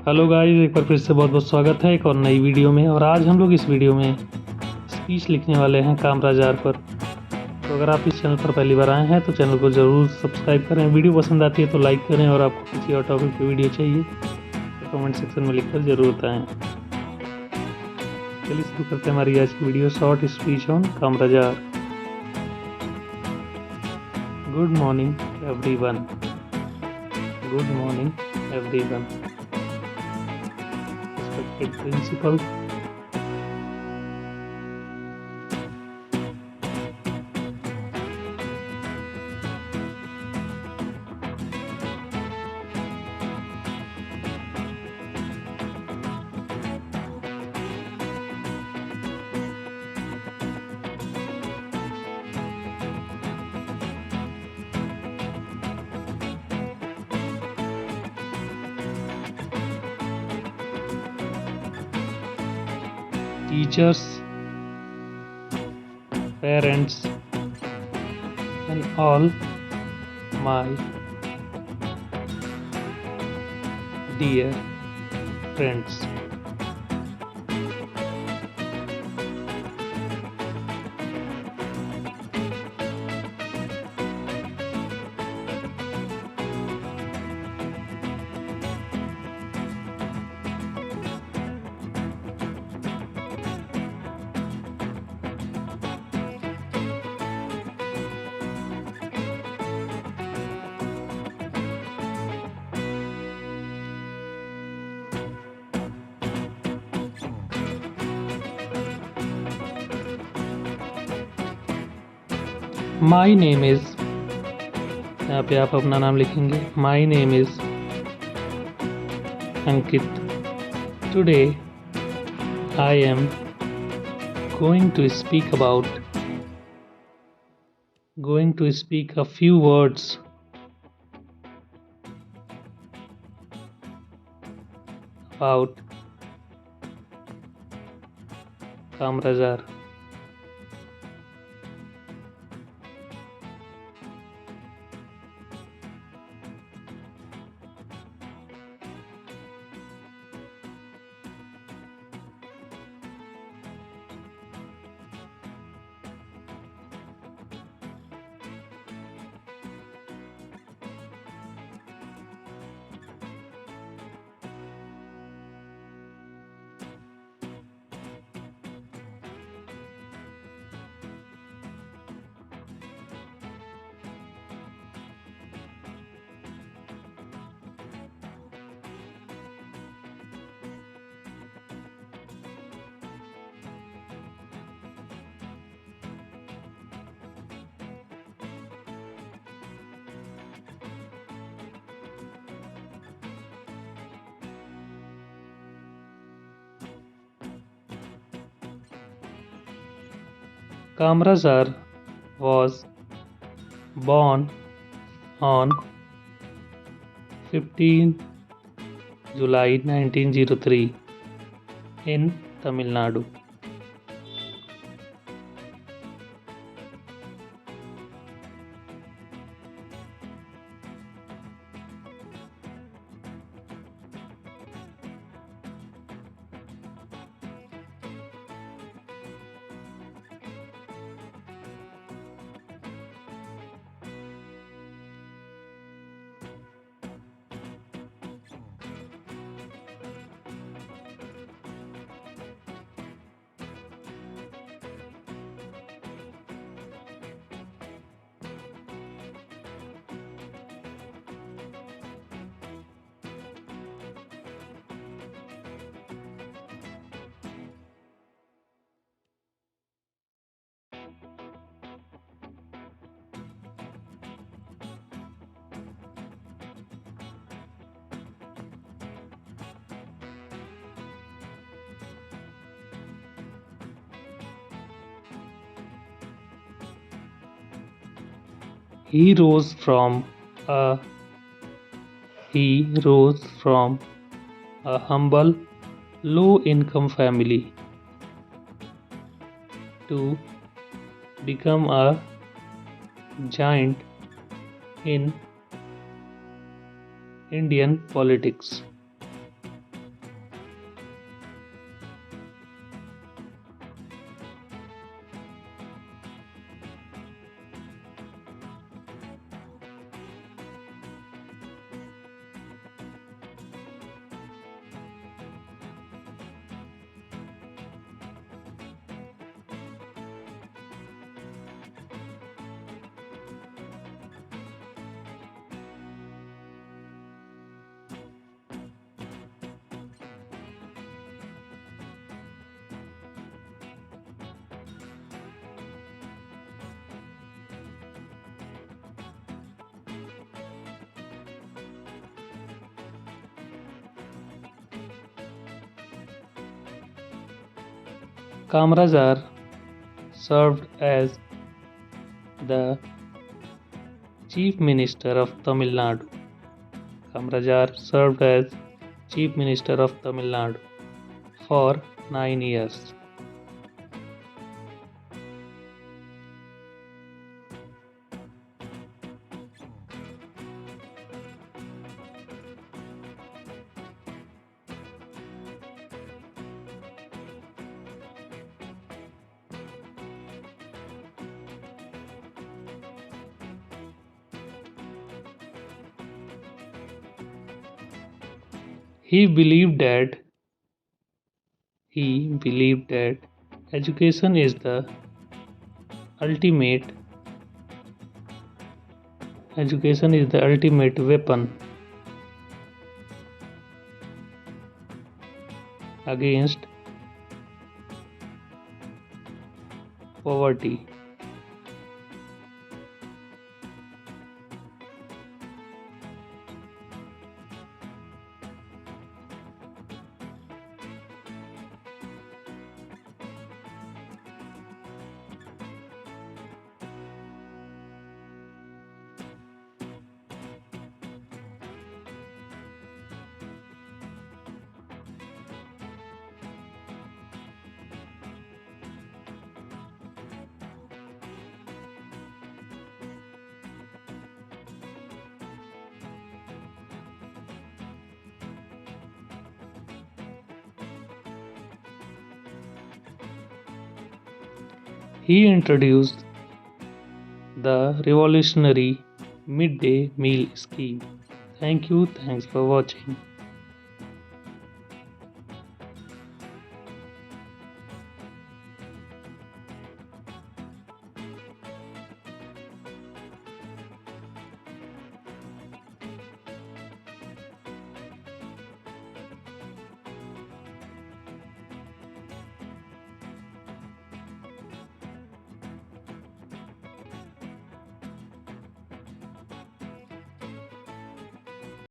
Hello guys, एक बार फिर से बहुत बहुत स्वागत है एक और नई वीडियो में। और आज हम लोग इस वीडियो में स्पीच लिखने वाले हैं कामराजार पर। तो अगर आप इस चैनल पर पहली बार आए हैं तो चैनल को ज़रूर सब्सक्राइब करें। वीडियो पसंद आती है तो लाइक करें, और आपको किसी और टॉपिक पे वीडियो चाहिए तो कमेंट सेक्शन में लिखकर ज़रूर बताएं। चलिए शुरू करते हैं हमारी आज की video, short speech on Kamarajar. Good morning everyone. Good morning everyone. Respected principal, teachers, parents, and all my dear friends. My name is, यहाँ पे आप अपना नाम लिखेंगे। My name is Ankit. Today I am going to speak a few words about Kamarajar. Kamarajar was born on 15 July 1903 in Tamil Nadu. He rose from a he rose from a humble, low-income family to become a giant in Indian politics. Kamarajar served as the Chief Minister of Tamil Nadu. Kamarajar served as Chief Minister of Tamil Nadu for 9 years. He believed that education is the ultimate weapon against poverty. He introduced the revolutionary midday meal scheme. Thanks for watching.